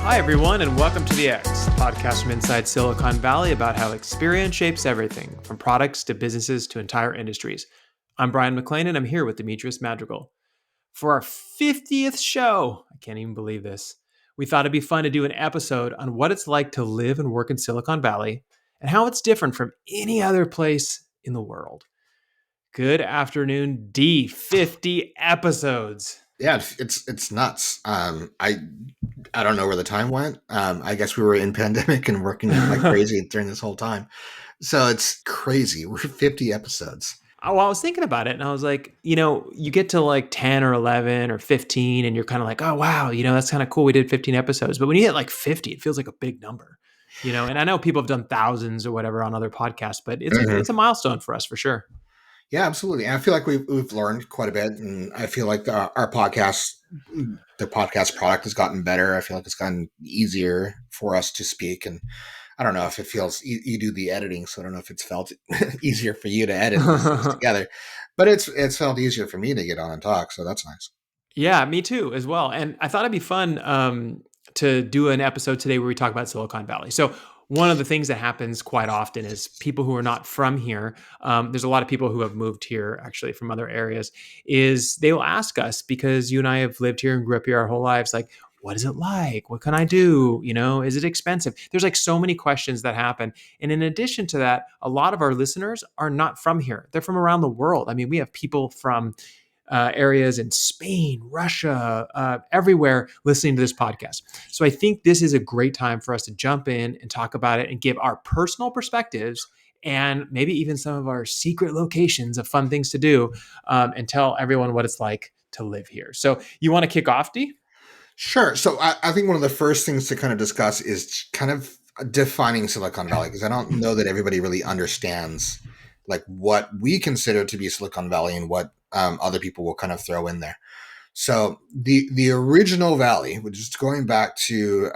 Hi, everyone, and welcome to The X, a podcast from inside Silicon Valley about how experience shapes everything, from products to businesses to entire industries. I'm Brian McLean, and I'm here with Demetrius Madrigal. For our 50th show, I can't even believe this, we thought it'd be fun to do an episode on what it's like to live and work in Silicon Valley and how it's different from any other place in the world. Good afternoon, D. 50 episodes. Yeah, it's nuts. I don't know where the time went. I guess we were in pandemic and working like crazy during this whole time. So it's crazy. We're 50 episodes. Oh, I was thinking about it and I was like, you get to like 10 or 11 or 15 and you're kind of like, oh, wow, that's kind of cool. We did 15 episodes. But when you hit like 50, it feels like a big number, and I know people have done thousands or whatever on other podcasts, but it's a milestone for us for sure. Yeah, absolutely. And I feel like we've learned quite a bit, and I feel like the podcast product has gotten better. I feel like it's gotten easier for us to speak, and I don't know if it feels you do the editing, so I don't know if it's felt easier for you to edit this together, but it's felt easier for me to get on and talk, so that's nice. Yeah, me too as well. And I thought it'd be fun to do an episode today where we talk about Silicon Valley. So one of the things that happens quite often is people who are not from here, there's a lot of people who have moved here actually from other areas, is they will ask us, because you and I have lived here and grew up here our whole lives, like, what is it like? What can I do? Is it expensive? There's like so many questions that happen. And in addition to that, a lot of our listeners are not from here. They're from around the world. I mean, we have people from areas in Spain, Russia, everywhere listening to this podcast. So I think this is a great time for us to jump in and talk about it and give our personal perspectives and maybe even some of our secret locations of fun things to do, and tell everyone what it's like to live here. So you want to kick off, D? Sure. So I think one of the first things to kind of discuss is kind of defining Silicon Valley, because I don't know that everybody really understands like what we consider to be Silicon Valley and what other people will kind of throw in there. So the original Valley, which is going back to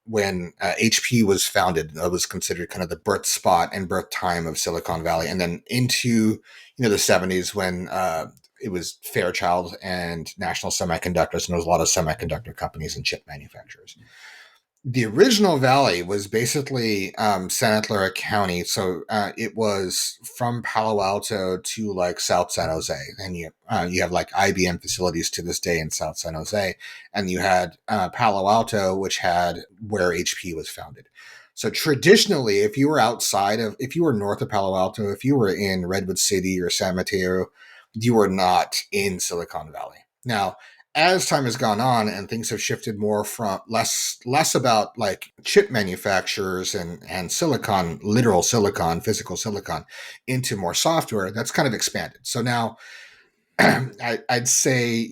when HP was founded, it was considered kind of the birth spot and birth time of Silicon Valley, and then into the 70s when it was Fairchild and National Semiconductors, and there was a lot of semiconductor companies and chip manufacturers. The original Valley was basically Santa Clara County, so it was from Palo Alto to like South San Jose, and you have like IBM facilities to this day in South San Jose, and you had Palo Alto, which had where HP was founded. So traditionally, if you were north of Palo Alto, if you were in Redwood City or San Mateo, you were not in Silicon Valley. Now, as time has gone on and things have shifted more from less about like chip manufacturers and silicon, literal silicon, physical silicon, into more software, that's kind of expanded. So now I'd say,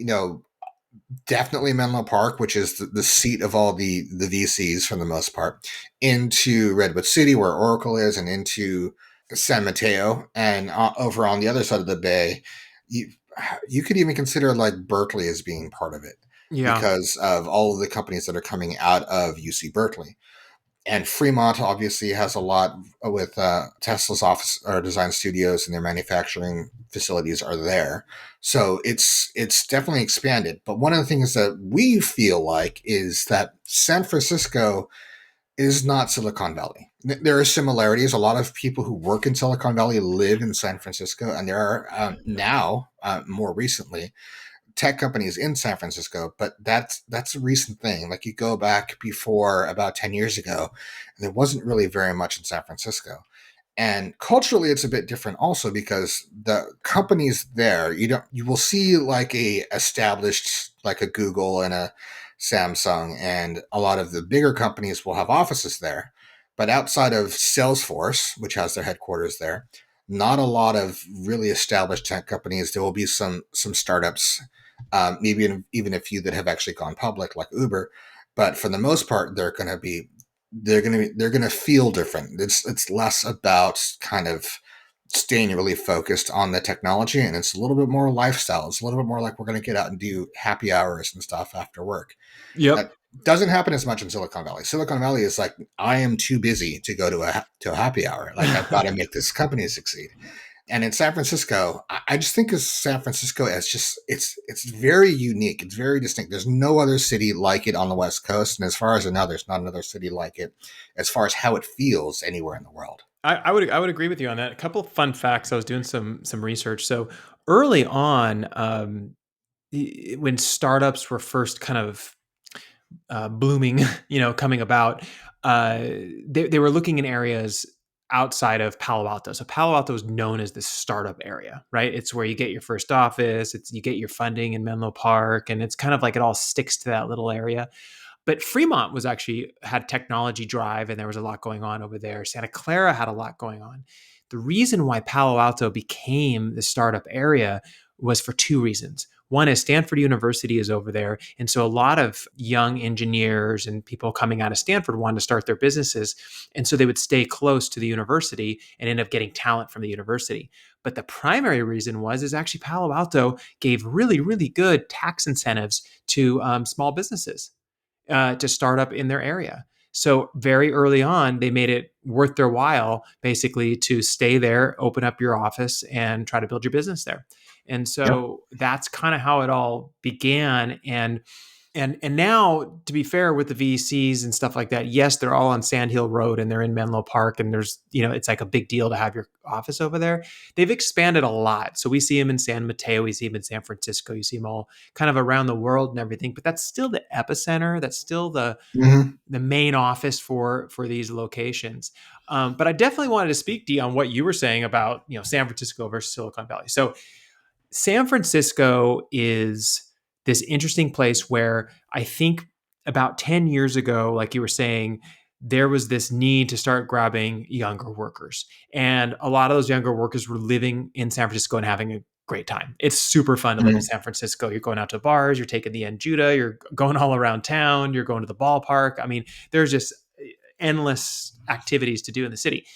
definitely Menlo Park, which is the seat of all the VCs for the most part, into Redwood City where Oracle is, and into San Mateo, and over on the other side of the bay, you could even consider like Berkeley as being part of it, because of all of the companies that are coming out of UC Berkeley. And Fremont obviously has a lot with Tesla's office or design studios, and their manufacturing facilities are there. So it's definitely expanded. But one of the things that we feel like is that San Francisco is not Silicon Valley. There are similarities. A lot of people who work in Silicon Valley live in San Francisco, and there are now, more recently, tech companies in San Francisco. But that's a recent thing. Like you go back before about 10 years ago, and there wasn't really very much in San Francisco. And culturally, it's a bit different also, because the companies there, you will see like a established, like a Google and a Samsung, and a lot of the bigger companies will have offices there. But outside of Salesforce, which has their headquarters there, not a lot of really established tech companies. There will be some startups, maybe even a few that have actually gone public, like Uber. But for the most part, they're going to feel different. It's less about kind of staying really focused on the technology, and it's a little bit more lifestyle. It's a little bit more like we're going to get out and do happy hours and stuff after work. Yep. That doesn't happen as much in Silicon Valley. Silicon Valley is like, I am too busy to go to a happy hour. Like, I've got to make this company succeed. And in San Francisco, I just think of San Francisco as just it's very unique. It's very distinct. There's no other city like it on the West Coast, and as far as I know, there's not another city like it as far as how it feels anywhere in the world. I would agree with you on that. A couple of fun facts. I was doing some research. So early on, when startups were first kind of blooming, coming about, they were looking in areas outside of Palo Alto. So Palo Alto is known as the startup area, right? It's where you get your first office. You get your funding in Menlo Park, and it's kind of like it all sticks to that little area. But Fremont was actually had technology drive, and there was a lot going on over there. Santa Clara had a lot going on. The reason why Palo Alto became the startup area was for two reasons. One is Stanford University is over there. And so a lot of young engineers and people coming out of Stanford wanted to start their businesses. And so they would stay close to the university and end up getting talent from the university. But the primary reason is actually Palo Alto gave really, really good tax incentives to small businesses to start up in their area. So very early on, they made it worth their while basically to stay there, open up your office, and try to build your business there. And Yep. so that's kind of how it all began. And now, to be fair with the VCs and stuff like that, yes, they're all on Sand Hill Road and they're in Menlo Park, and there's it's like a big deal to have your office over there. They've expanded a lot, so we see them in San Mateo, we see them in San Francisco, you see them all kind of around the world and everything. But that's still the epicenter. That's still Hmm. the main office for these locations. But I definitely wanted to speak to you on what you were saying about San Francisco versus Silicon Valley. So San Francisco is this interesting place where I think about 10 years ago, like you were saying, there was this need to start grabbing younger workers. And a lot of those younger workers were living in San Francisco and having a great time. It's super fun to live in Hmm. San Francisco. You're going out to bars, you're taking the Judah, you're going all around town, you're going to the ballpark. I mean, there's just endless activities to do in the city.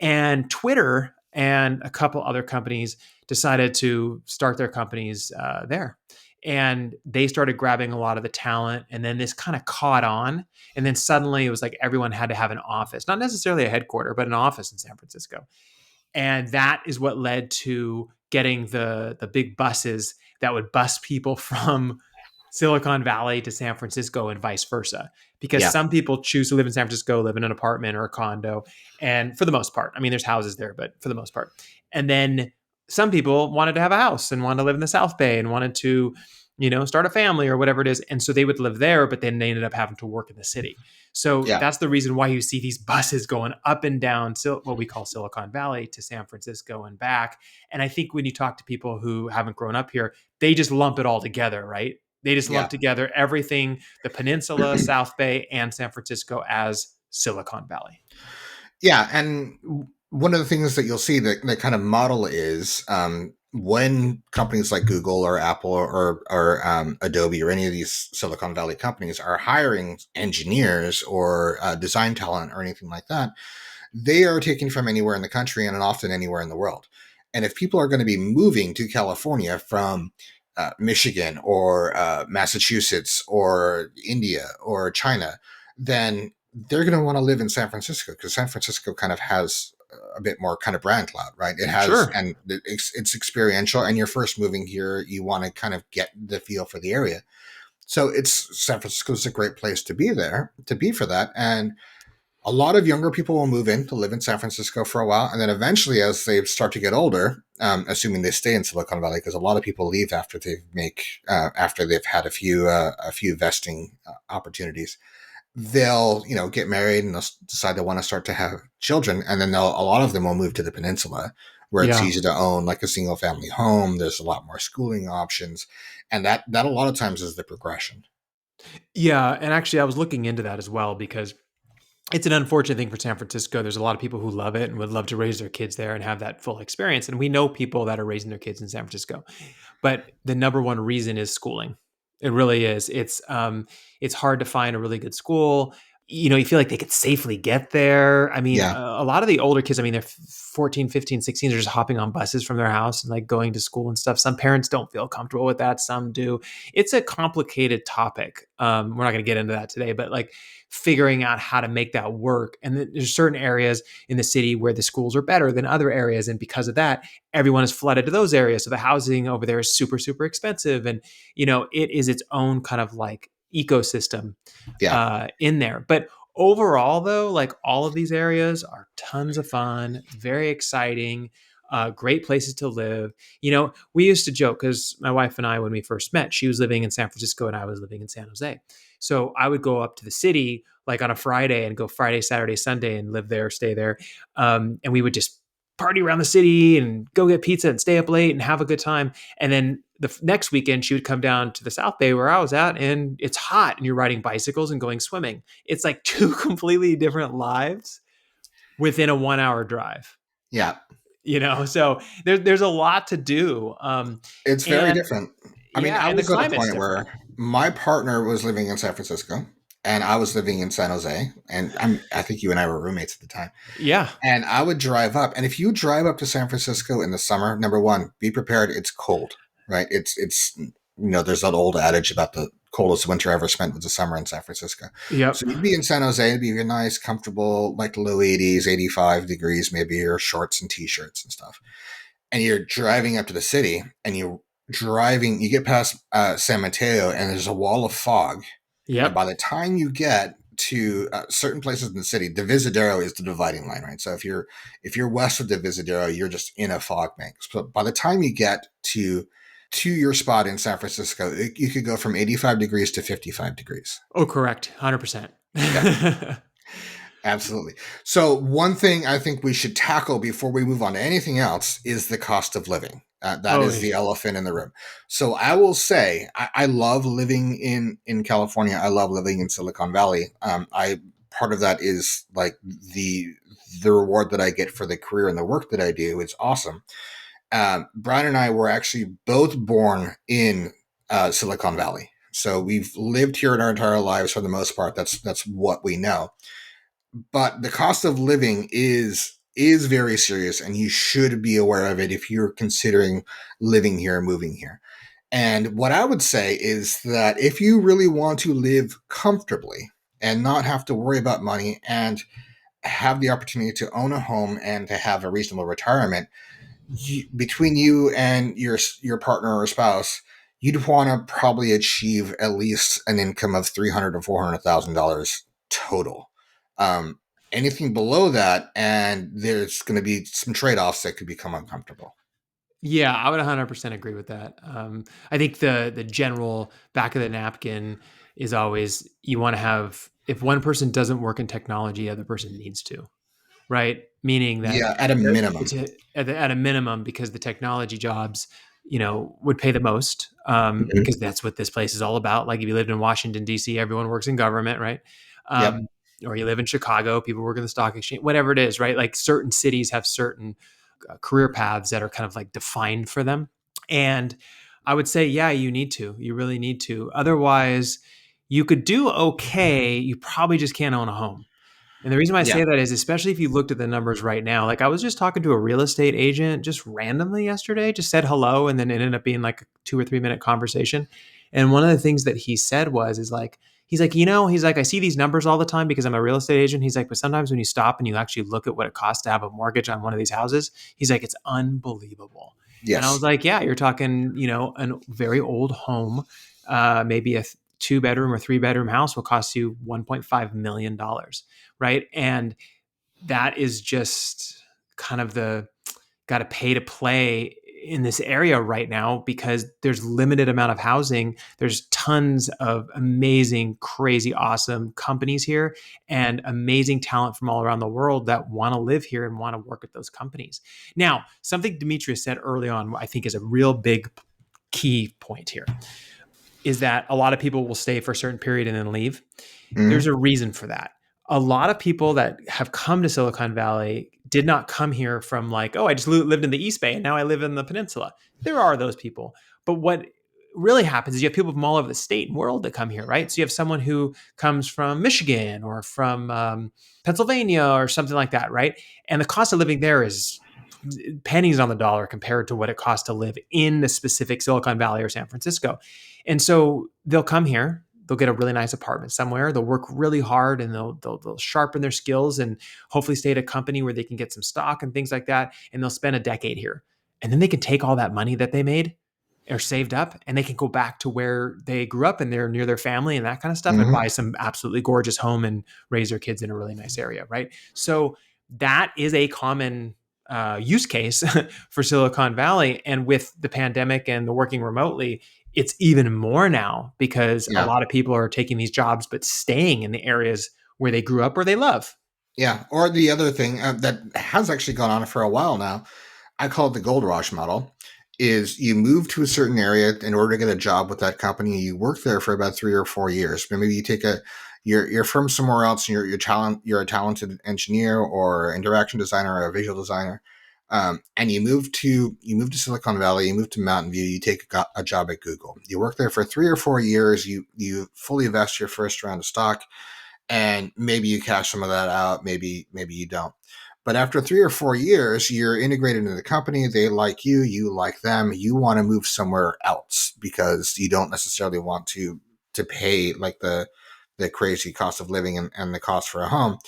And Twitter and a couple other companies decided to start their companies there. And they started grabbing a lot of the talent. And then this kind of caught on. And then suddenly it was like everyone had to have an office, not necessarily a headquarter, but an office in San Francisco. And that is what led to getting the big buses that would bus people from Silicon Valley to San Francisco and vice versa. Because Yeah. some people choose to live in San Francisco, live in an apartment or a condo. And for the most part, I mean, there's houses there, but for the most part. And then some people wanted to have a house and wanted to live in the South Bay and wanted to, start a family or whatever it is. And so they would live there, but then they ended up having to work in the city. So Yeah. that's the reason why you see these buses going up and down what we call Silicon Valley to San Francisco and back. And I think when you talk to people who haven't grown up here, they just lump it all together, right? They just lump Yeah. together everything, the peninsula, South Bay, and San Francisco as Silicon Valley. Yeah, and one of the things that you'll see that kind of model is when companies like Google or Apple or Adobe or any of these Silicon Valley companies are hiring engineers or design talent or anything like that, they are taken from anywhere in the country and often anywhere in the world. And if people are going to be moving to California from Michigan or Massachusetts or India or China, then they're going to want to live in San Francisco because San Francisco kind of has a bit more kind of brand cloud, right? It has, Sure. and it's experiential. And you're first moving here, you want to kind of get the feel for the area. So San Francisco is a great place to be there, to be for that. And a lot of younger people will move in to live in San Francisco for a while, and then eventually, as they start to get older, assuming they stay in Silicon Valley, because a lot of people leave after after they've had a few vesting opportunities, they'll get married and they'll decide they want to start to have children, and then a lot of them will move to the peninsula where it's Yeah. easy to own like a single family home. There's a lot more schooling options, and that a lot of times is the progression. Yeah. And actually, I was looking into that as well because it's an unfortunate thing for San Francisco. There's a lot of people who love it and would love to raise their kids there and have that full experience. And we know people that are raising their kids in San Francisco. But the number one reason is schooling. It really is. It's hard to find a really good school. you feel like they could safely get there. I mean, Yeah. a lot of the older kids, I mean, they're 14, 15, 16, they're just hopping on buses from their house and like going to school and stuff. Some parents don't feel comfortable with that. Some do. It's a complicated topic. We're not going to get into that today, but like figuring out how to make that work. And there's certain areas in the city where the schools are better than other areas. And because of that, everyone is flooded to those areas. So the housing over there is super, super expensive. And, it is its own kind of like ecosystem Yeah. in there. But overall, though, like all of these areas are tons of fun, very exciting, great places to live. We used to joke because my wife and I, when we first met, she was living in San Francisco and I was living in San Jose. So I would go up to the city like on a Friday and go Friday, Saturday, Sunday and live there, stay there. And we would just party around the city and go get pizza and stay up late and have a good time. And then the next weekend, she would come down to the South Bay where I was at, and it's hot, and you're riding bicycles and going swimming. It's like two completely different lives within a 1 hour drive. Yeah. So there's a lot to do. It's very And different. I mean, yeah, I and the was at a climate's point where different. my partner was living in San Francisco and I was living in San Jose. And I think you and I were roommates at the time. Yeah. And I would drive up. And if you drive up to San Francisco in the summer, number one, be prepared. It's cold, right? There's that old adage about the coldest winter ever spent was the summer in San Francisco. Yep. So you'd be in San Jose, it'd be a nice, comfortable, like low 80s, 85 degrees, maybe your shorts and t-shirts and stuff. And you're driving up to the city and you get past San Mateo and there's a wall of fog. And Yep. by the time you get to certain places in the city, the Visadero is the dividing line, right? So if you're west of the Visadero, you're just in a fog bank. So by the time you get to your spot in San Francisco, you could go from 85 degrees to 55 degrees. Oh, correct. 100%. Yeah, absolutely. So one thing I think we should tackle before we move on to anything else is the cost of living. That Oh, is the elephant in the room. So I will say I love living in California. I love living in Silicon Valley. I part of that is like the reward that I get for the career and the work that I do. It's awesome. Bryan and I were actually both born in Silicon Valley. So we've lived here in our entire lives for the most part. That's what we know. But the cost of living is very serious, and you should be aware of it if you're considering living here and moving here. And what I would say is that if you really want to live comfortably and not have to worry about money and have the opportunity to own a home and to have a reasonable retirement, between you and your partner or spouse, you'd want to probably achieve at least an income of $300,000 to $400,000 total. Um, Anything below that, and there's going to be some trade offs that could become uncomfortable. yeah, I would 100% agree with that. I think the general back of the napkin is always you want to have if one person doesn't work in technology, the other person needs to, right? Meaning that Yeah, at a it's minimum. at a minimum because the technology jobs, would pay the most Mhm. because that's what this place is all about. Like if you lived in Washington D.C., everyone works in government, right? Yep. Um, or you live in Chicago, people work in the stock exchange, whatever it is, right? Like certain cities have certain career paths that are kind of like defined for them. And I would say, yeah, you really need to. Otherwise, you could do okay. You probably just can't own a home. And the reason why I Yeah. say that is, especially if you looked at the numbers right now, like I was just talking to a real estate agent just randomly yesterday, just said hello, and then it ended up being like a 2 or 3 minute conversation. And one of the things that he said is like, he's like, I see these numbers all the time because I'm a real estate agent. He's like, but sometimes when you stop and you actually look at what it costs to have a mortgage on one of these houses, he's like, it's unbelievable. And I was Yes. like, yeah, you're talking, a very old home, maybe a 2 bedroom or 3 bedroom house will cost you $1.5 million, right? And that is just kind of the got to pay to play in this area right now because there's limited amount of housing. There's tons of amazing, crazy, awesome companies here and amazing talent from all around the world that want to live here and want to work at those companies. Now, something Demetrius said early on, I think is a real big key point here is that a lot of people will stay for a certain period and then leave. There's Hmm. a reason for that. A lot of people that have come to Silicon Valley did not come here from like, oh, I just lived in the East Bay and now I live in the peninsula. There are those people. But what really happens is you have people from all over the state and world that come here, right? So you have someone who comes from Michigan or from Pennsylvania or something like that, right? And the cost of living there is pennies on the dollar compared to what it costs to live in the specific Silicon Valley or San Francisco. And so they'll come here, they'll get a really nice apartment somewhere, they'll work really hard, and they'll sharpen their skills and hopefully stay at a company where they can get some stock and things like that. And they'll spend a decade here. And then they can take all that money that they made or saved up, and they can go back to where they grew up and they're near their family and that kind of stuff, and buy Hmm. some absolutely gorgeous home and raise their kids in a really nice area, right? So that is a common use case for Silicon Valley. And with the pandemic and the working remotely, it's even more now because a Yeah. lot of people are taking these jobs but staying in the areas where they grew up or they love. Yeah. Or the other thing that has actually gone on for a while now, I call it the gold rush model, is you move to a certain area in order to get a job with that company. You work there for about 3 or 4 years. Maybe you take you're from somewhere else and you're a talented engineer or interaction designer or a visual designer. And you move to Silicon Valley, you move to Mountain View, you take a job at Google. You work there for 3 or 4 years, you fully vest your first round of stock, and maybe you cash some of that out, maybe you don't. But after 3 or 4 years, you're integrated into the company. They like you like them. You want to move somewhere else because you don't necessarily want to pay like the crazy cost of living and the cost for a home.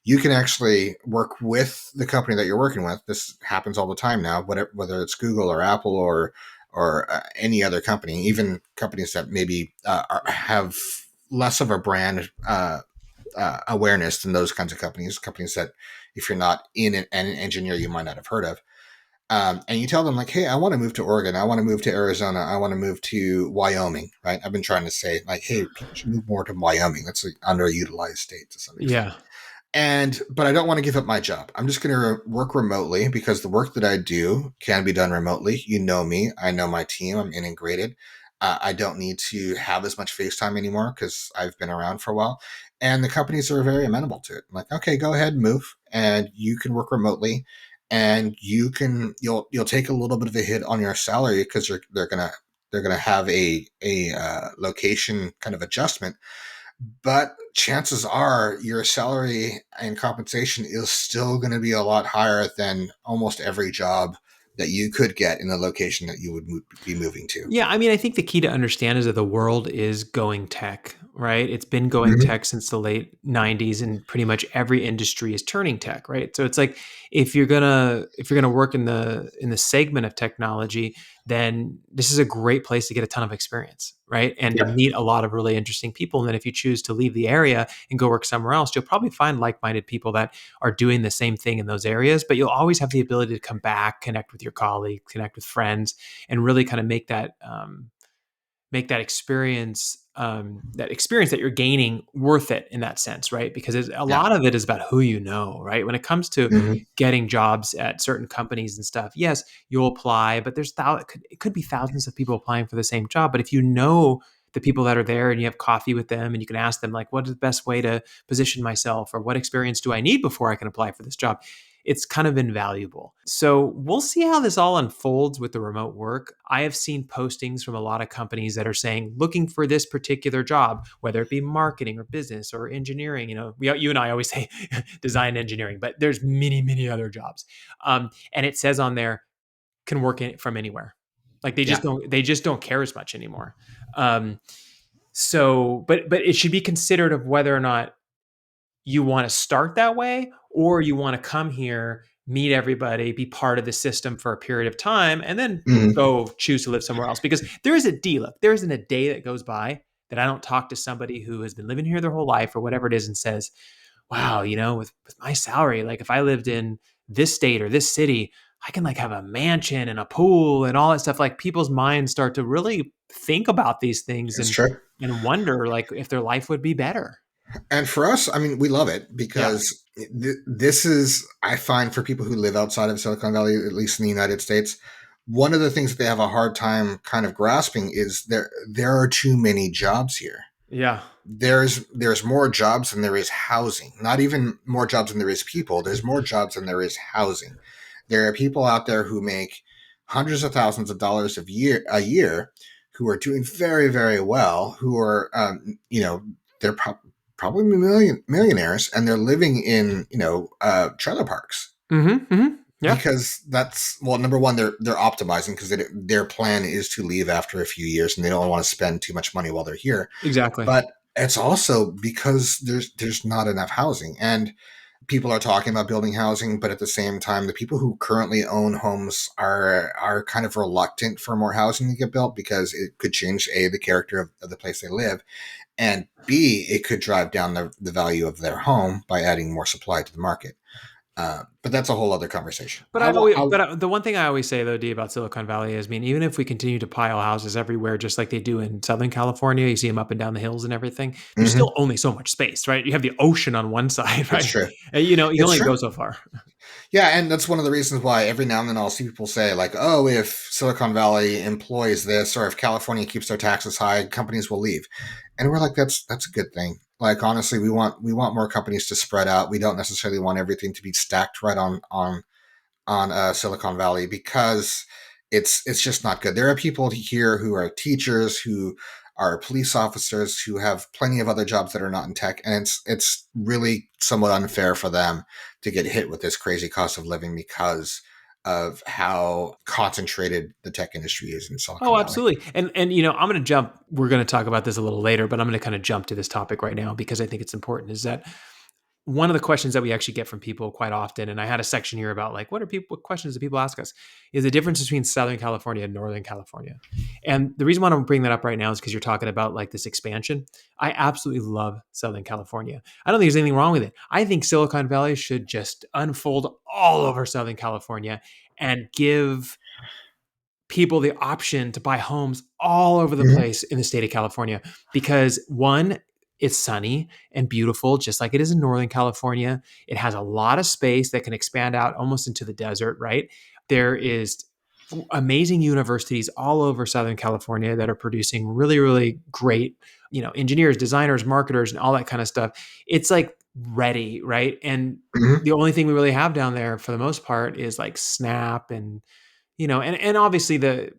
You can actually work with the company that you're working with. This happens all the time now, whether it's Google or Apple or any other company, even companies that maybe have less of a brand awareness than those kinds of companies that if you're not in an engineer, you might not have heard of. And you tell them like, hey, I want to move to Oregon. I want to move to Arizona. I want to move to Wyoming, right? I've been trying to say like, hey, people should move more to Wyoming. That's an underutilized state to some extent. Yeah. But I don't want to give up my job. I'm just going to work remotely because the work that I do can be done remotely. You know me. I know my team. I'm integrated. I don't need to have as much FaceTime anymore because I've been around for a while. And the companies are very amenable to it. I'm like, okay, go ahead and move, and you can work remotely, and you'll take a little bit of a hit on your salary because they're gonna have a location kind of adjustment, but chances are your salary and compensation is still going to be a lot higher than almost every job that you could get in the location that you would be moving to. Yeah, I mean, I think the key to understand is that the world is going tech, right? It's been going Mhm. tech since the late 90s, and pretty much every industry is turning tech, right? So it's like if you're gonna work in the segment of technology, then this is a great place to get a ton of experience, right? And to Yeah. meet a lot of really interesting people. And then if you choose to leave the area and go work somewhere else, you'll probably find like-minded people that are doing the same thing in those areas, but you'll always have the ability to come back, connect with your colleagues, connect with friends, and really kind of make that experience that you're gaining worth it in that sense, right? Because a Yeah. lot of it is about who you know, right? When it comes to Hmm. getting jobs at certain companies and stuff, yes, you'll apply, but it could be thousands of people applying for the same job. But if you know the people that are there and you have coffee with them and you can ask them like, what is the best way to position myself, or what experience do I need before I can apply for this job? It's kind of invaluable. So we'll see how this all unfolds with the remote work. I have seen postings from a lot of companies that are saying, looking for this particular job, whether it be marketing or business or engineering. You and I always say design engineering, but there's many, many other jobs. And it says on there, can work from anywhere. Like Yeah. they just don't care as much anymore. Um, but it should be considered of whether or not you want to start that way, or you want to come here, meet everybody, be part of the system for a period of time, and then Hmm. go choose to live somewhere else. Because there is a D look, there isn't a day that goes by that I don't talk to somebody who has been living here their whole life or whatever it is and says, wow, with my salary, like if I lived in this state or this city, I can like have a mansion and a pool and all that stuff. Like people's minds start to really think about these things It's true. and wonder like if their life would be better. And for us, I mean, we love it Yeah. because this is, I find, for people who live outside of Silicon Valley, at least in the United States, one of the things that they have a hard time kind of grasping is there are too many jobs here. Yeah. There's more jobs than there is housing. Not even more jobs than there is people. There's more jobs than there is housing. There are people out there who make hundreds of thousands of dollars a year who are doing very, very well, who are, they're probably millionaires, and they're living in, trailer parks Yeah, because that's, well, number one, they're optimizing because their plan is to leave after a few years, and they don't want to spend too much money while they're here. exactly. But it's also because there's not enough housing, and people are talking about building housing, but at the same time, the people who currently own homes are kind of reluctant for more housing to get built because it could change the character of the place they live, and b, it could drive down the value of their home by adding more supply to the market. But that's a whole other conversation. But I always, but the one thing I always say though, D, about Silicon Valley is, I mean, even if we continue to pile houses everywhere, just like they do in Southern California, you see them up and down the hills and everything. There's still only so much space, right? You have the ocean on one side, It's right? true. And, you can It's only true. go so far. Yeah, and that's one of the reasons why every now and then I'll see people say like, "Oh, if Silicon Valley employs this, or if California keeps their taxes high, companies will leave." And we're like, "That's a good thing." Like honestly, we want more companies to spread out. We don't necessarily want everything to be stacked right on Silicon Valley because it's just not good. There are people here who are teachers, who are police officers, who have plenty of other jobs that are not in tech, and it's really somewhat unfair for them to get hit with this crazy cost of living because of how concentrated the tech industry is in Silicon Oh, Valley. absolutely. And I'm going to jump. We're going to talk about this a little later, but I'm going to kind of jump to this topic right now because I think it's important. Is that one of the questions that we actually get from people quite often, and I had a section here about like what questions do people ask us, is the difference between Southern California and Northern California. And the reason why I'm bringing that up right now is because you're talking about like this expansion. I absolutely love Southern California. I don't think there's anything wrong with it. I think Silicon Valley should just unfold all over Southern California and give people the option to buy homes all over the Mm-hmm. place in the state of California because one, it's sunny and beautiful, just like it is in Northern California. It has a lot of space that can expand out almost into the desert, right? There is amazing universities all over Southern California that are producing really, really great, engineers, designers, marketers, and all that kind of stuff. It's like ready, right? And Mm-hmm. the only thing we really have down there for the most part is like Snap and and obviously the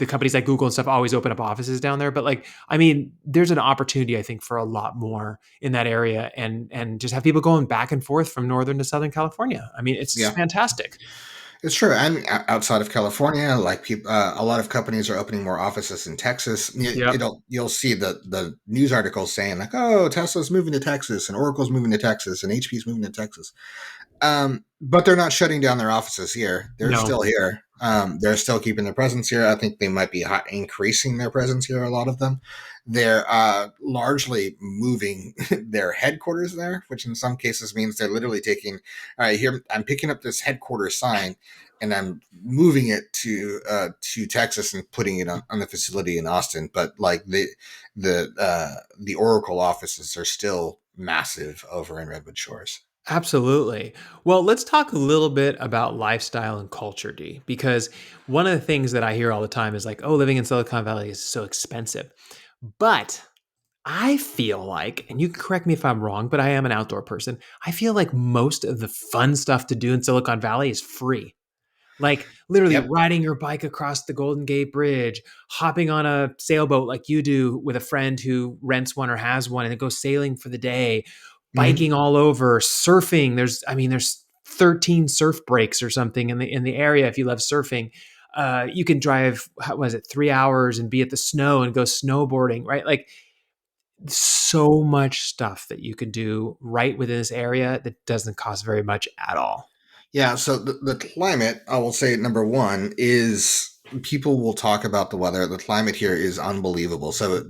companies like Google and stuff always open up offices down there. But like, I mean, there's an opportunity, I think, for a lot more in that area and just have people going back and forth from Northern to Southern California. I mean, it's Yeah. fantastic. It's true, and outside of California, like people, a lot of companies are opening more offices in Texas. Yep. You'll see the news articles saying like, "Oh, Tesla's moving to Texas, and Oracle's moving to Texas, and HP's moving to Texas." But they're not shutting down their offices here. They're No. still here. They're still keeping their presence here. I think they might be increasing their presence here. A lot of them, they're largely moving their headquarters there, which in some cases means they're literally taking. All right, here I'm picking up this headquarters sign, and I'm moving it to Texas and putting it on the facility in Austin. But like the Oracle offices are still massive over in Redwood Shores. Absolutely. Well, let's talk a little bit about lifestyle and culture, D, because one of the things that I hear all the time is like, oh, living in Silicon Valley is so expensive. But I feel like, and you can correct me if I'm wrong, but I am an outdoor person. I feel like most of the fun stuff to do in Silicon Valley is free. Like literally Yep. riding your bike across the Golden Gate Bridge, hopping on a sailboat like you do with a friend who rents one or has one and it goes sailing for the day, Mm-hmm. biking all over, surfing. There's 13 surf breaks or something in the area if you love surfing. You can drive, what was it, 3 hours and be at the snow and go snowboarding, right? Like so much stuff that you can do right within this area that doesn't cost very much at all. Yeah, so the climate, I will say number one is people will talk about the weather. The climate here is unbelievable. So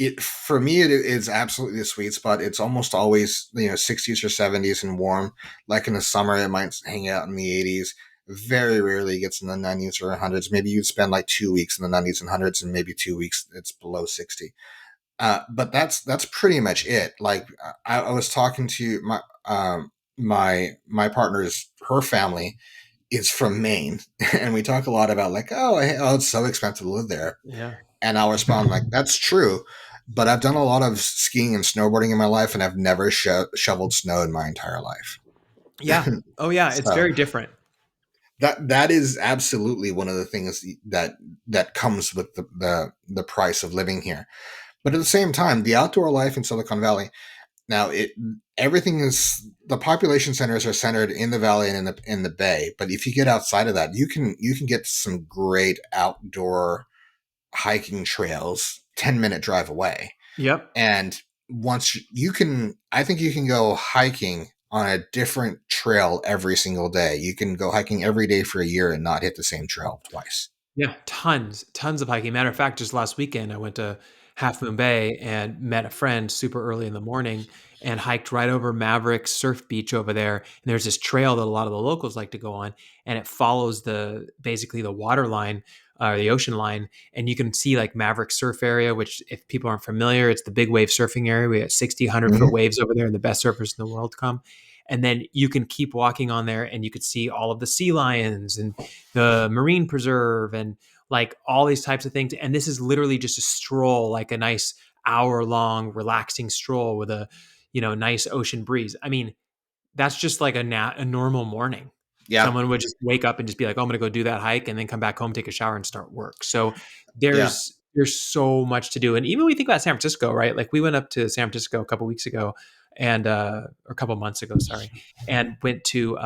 it for me it is absolutely a sweet spot. It's almost always 60s or 70s and warm. Like in the summer, it might hang out in the 80s. Very rarely gets in the 90s or hundreds. Maybe you'd spend like 2 weeks in the 90s and hundreds, and maybe 2 weeks it's below 60. But that's pretty much it. Like I was talking to my partner's her family is from Maine, and we talk a lot about like, oh, it's so expensive to live there. Yeah. And I'll respond like, that's true, but I've done a lot of skiing and snowboarding in my life, and I've never shoveled snow in my entire life. Yeah. Oh yeah, it's So very different. that is absolutely one of the things that that comes with the price of living here. But at the same time, the outdoor life in Silicon Valley, now it everything is the population centers are centered in the valley and in the bay. But if you get outside of that, you can get some great outdoor hiking trails 10-minute drive away. Yep. And once you can, I think you can go hiking on a different trail every single day. You can go hiking every day for a year and not hit the same trail twice. Yeah, tons of hiking. Matter of fact, just last weekend, I went to Half Moon Bay and met a friend super early in the morning and hiked right over Maverick Surf Beach over there. And there's this trail that a lot of the locals like to go on, and it follows basically the water line, the ocean line, and you can see like Maverick Surf Area, which if people aren't familiar, it's the big wave surfing area. We have 60, 100-foot Mm-hmm. waves over there, and the best surfers in the world come. And then you can keep walking on there, and you could see all of the sea lions and the marine preserve and like all these types of things. And this is literally just a stroll, like a nice hour long relaxing stroll with a, nice ocean breeze. I mean, that's just like a normal morning. Yeah, Someone would just wake up and just be like, "Oh, I'm going to go do that hike," and then come back home, take a shower, and start work. So yeah, there's so much to do. And even when we think about San Francisco, right? Like we went up to San Francisco a couple weeks ago, and or a couple months ago, sorry, and went to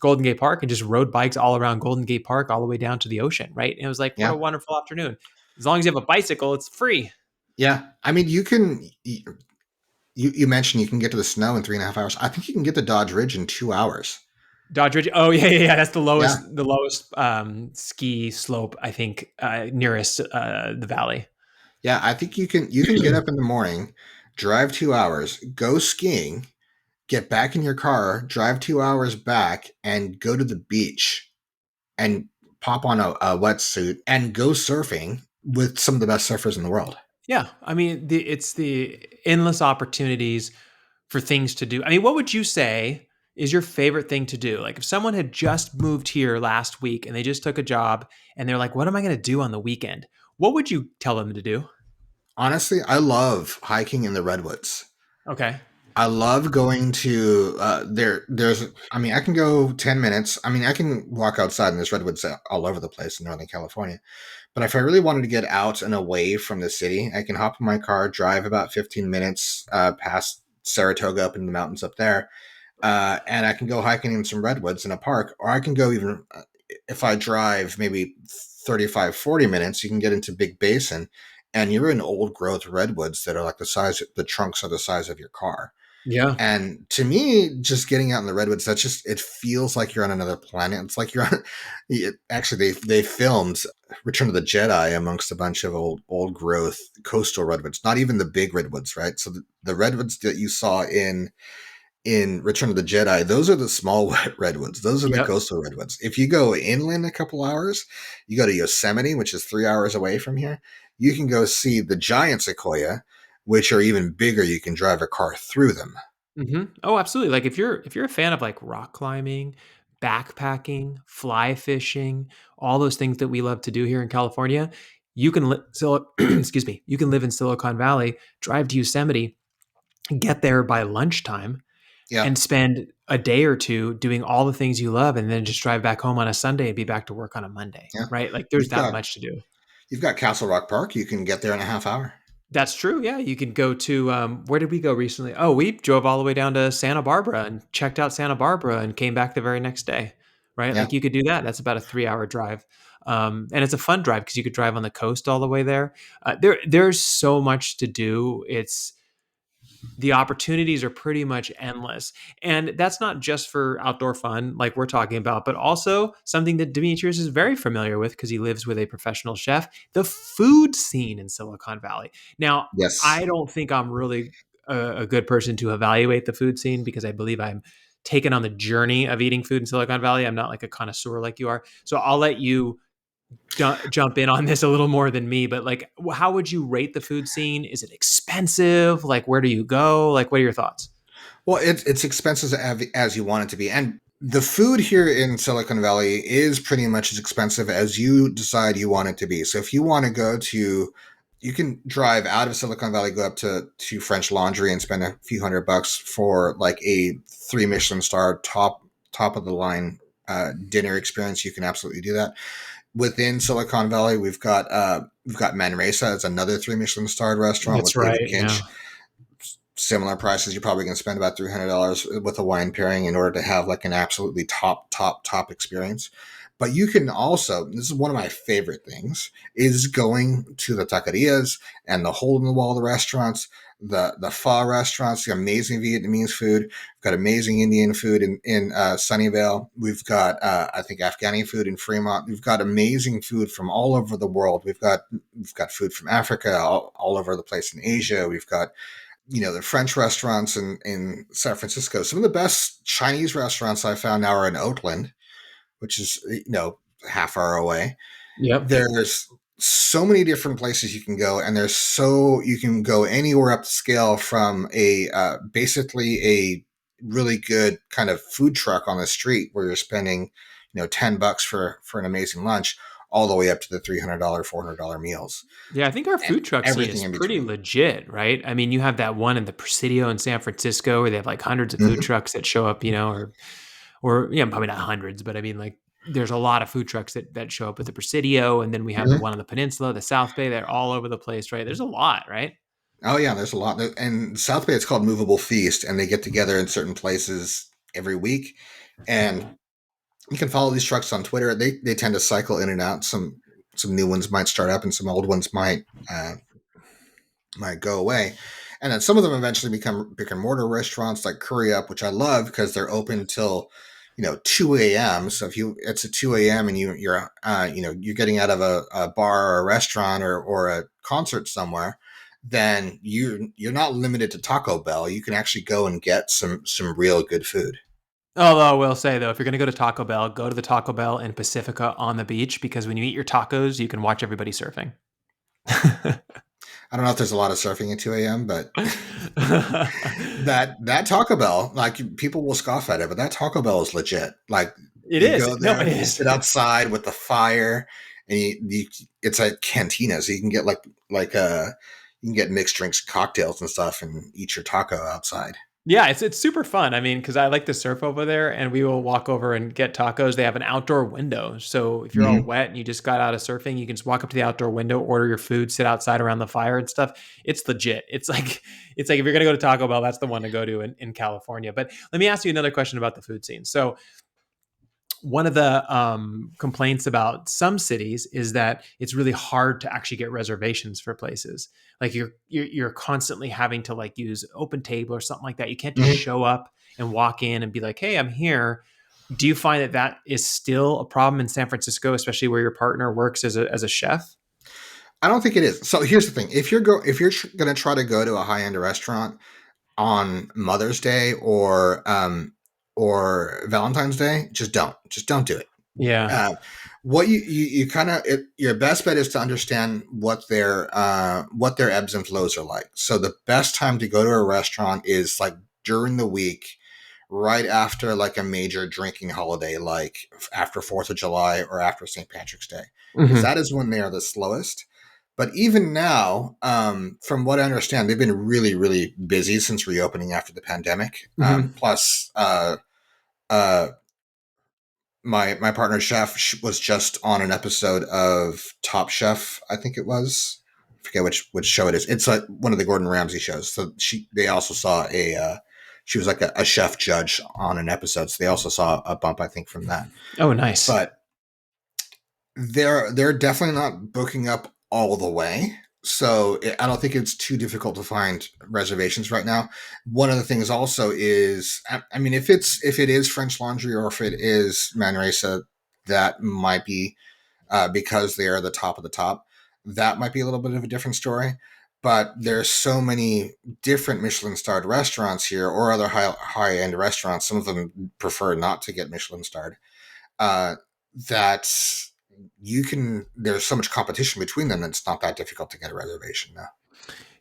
Golden Gate Park and just rode bikes all around Golden Gate Park, all the way down to the ocean, right? And it was like, what a yeah, wonderful afternoon. As long as you have a bicycle, it's free. yeah. I mean, you mentioned you can get to the snow in 3.5 hours. I think you can get to Dodge Ridge in 2 hours. Dodge Ridge. Oh yeah, yeah, yeah. That's Yeah, the lowest ski slope, I think, nearest the valley. yeah. I think you can get up in the morning, drive 2 hours, go skiing, get back in your car, drive 2 hours back, and go to the beach and pop on a wetsuit and go surfing with some of the best surfers in the world. Yeah, I mean, it's the endless opportunities for things to do. I mean, what would you say is your favorite thing to do? Like, if someone had just moved here last week and they just took a job and they're like, "What am I going to do on the weekend?" What would you tell them to do? Honestly, I love hiking in the redwoods. Okay. I love going to There's, I mean, I can go 10 minutes. I mean, I can walk outside and there's redwoods all over the place in Northern California. But if I really wanted to get out and away from the city, I can hop in my car, drive about 15 minutes past Saratoga up in the mountains up there, and I can go hiking in some redwoods in a park, or I can go even if I drive maybe 35, 40 minutes, you can get into Big Basin, and you're in old growth redwoods that are like the trunks are the size of your car. Yeah. And to me, just getting out in the redwoods, it feels like you're on another planet. It's like you're on, actually, they filmed Return of the Jedi amongst a bunch of old growth coastal redwoods, not even the big redwoods, right? So the redwoods that you saw in Return of the Jedi, those are the small redwoods. Those are the Yep. coastal redwoods. If you go inland a couple hours, you go to Yosemite, which is 3 hours away from here. You can go see the giant sequoia, which are even bigger. You can drive a car through them. Oh, absolutely. Like if you're a fan of like rock climbing, backpacking, fly fishing, all those things that we love to do here in California, you can excuse me, you can live in Silicon Valley, drive to Yosemite, get there by lunchtime, Yeah, and spend a day or two doing all the things you love, and then just drive back home on a Sunday and be back to work on a Monday. yeah. Right? Like there's You've that got much to do. you've got Castle Rock Park. You can get there in a half hour. That's true. Yeah, you can go to where did we go recently? Oh, we drove all the way down to Santa Barbara and checked out Santa Barbara and came back the very next day. Right? Yeah, Like you could do that. That's about a 3-hour drive, and it's a fun drive because you could drive on the coast all the way there. There's so much to do. It's the opportunities are pretty much endless. And that's not just for outdoor fun, like we're talking about, but also something that Demetrius is very familiar with because he lives with a professional chef, the food scene in Silicon Valley. Now, yes. I don't think I'm really a good person to evaluate the food scene because I believe I'm taken on the journey of eating food in Silicon Valley. I'm not like a connoisseur like you are. So I'll let you jump in on this a little more than me, but like, how would you rate the food scene? Is it expensive? Like, where do you go? Like, what are your thoughts? Well, it's expensive as you want it to be, and the food here in Silicon Valley is pretty much as expensive as you decide you want it to be. So if you want to you can drive out of Silicon Valley, go up to French Laundry, and spend a few $100 for like a 3 Michelin star top of the line dinner experience. You can absolutely do that. within Silicon Valley, we've got Manresa. It's another three Michelin starred restaurant That's with David right. Yeah. Kinch. Similar prices. You're probably going to spend about $300 with a wine pairing in order to have like an absolutely top experience. But you can also, this is one of my favorite things, is going to the taquerias and the hole in the wall of the restaurants, the pho restaurants, the amazing Vietnamese food. We've got amazing Indian food in Sunnyvale. We've got, I think, Afghani food in Fremont. We've got amazing food from all over the world. We've got food from Africa, all over the place in Asia. We've got the French restaurants in San Francisco. Some of the best Chinese restaurants I found now are in Oakland, which is, half hour away. Yep. There's so many different places you can go, and you can go anywhere up the scale from basically a really good kind of food truck on the street where you're spending, $10 for an amazing lunch, all the way up to the $300, $400 meals Yeah, I think our and food truck scene everything is in pretty between. legit, right? I mean, you have that one in the Presidio in San Francisco where they have like hundreds of food Mm-hmm. trucks that show up, or yeah, probably not hundreds, but I mean, like there's a lot of food trucks that show up at the Presidio, and then we have the Mm-hmm. one on the peninsula, the South Bay. They're all over the place, right? There's a lot, right? Oh yeah, there's a lot. And South Bay, it's called Movable Feast, and they get together in certain places every week. And you can follow these trucks on Twitter. They tend to cycle in and out. Some new ones might start up, and some old ones might go away. And then some of them eventually become brick and mortar restaurants like Curry Up, which I love because they're open till 2 a.m. So if it's at 2 a.m. and you're getting out of a bar or a restaurant or a concert somewhere, then you're not limited to Taco Bell. You can actually go and get some real good food. Although I will say though, if you're going to go to Taco Bell, go to the Taco Bell in Pacifica on the beach because when you eat your tacos, you can watch everybody surfing. I don't know if there's a lot of surfing at 2 a.m., but that Taco Bell, like people will scoff at it, but that Taco Bell is legit. Like It you is. go No, it there, you is. sit outside with the fire, and it's a cantina, so you can get you can get mixed drinks, cocktails, and stuff, and eat your taco outside. Yeah, it's super fun. I mean, because I like to surf over there, and we will walk over and get tacos. They have an outdoor window, so if you're all Mm-hmm. wet and you just got out of surfing, you can just walk up to the outdoor window, order your food, sit outside around the fire and stuff. It's legit. It's like if you're gonna go to Taco Bell, that's the one to go to in California. But let me ask you another question about the food scene. So one of the complaints about some cities is that it's really hard to actually get reservations for places. Like you're constantly having to like use Open Table or something like that. You can't just Mm-hmm. show up and walk in and be like, "Hey, I'm here." Do you find that is still a problem in San Francisco, especially where your partner works as a chef? I don't think it is. So here's the thing: if you're going to try to go to a high end restaurant on Mother's Day or Valentine's Day, just don't do it. Yeah. Uh, what you kind of your best bet is to understand what their ebbs and flows are like. So the best time to go to a restaurant is like during the week, right after like a major drinking holiday, like after 4th of July or after St. Patrick's Day, because Hmm. that is when they are the slowest. But even now, from what I understand, they've been really, really busy since reopening after the pandemic. Hmm. Plus, uh, my partner chef was just on an episode of Top Chef. I think it was. I forget which show it is. It's like one of the Gordon Ramsay shows. So they also saw she was like a chef judge on an episode. So they also saw a bump, I think, from that. Oh, nice. But they're definitely not booking up all the way. So I don't think it's too difficult to find reservations right now. One of the things also is, I mean, if it is French Laundry or if it is Manresa, that might be because they are the top of the top. That might be a little bit of a different story. But there's so many different Michelin starred restaurants here, or other high end restaurants. Some of them prefer not to get Michelin starred. Uh, that there's so much competition between them that it's not that difficult to get a reservation now.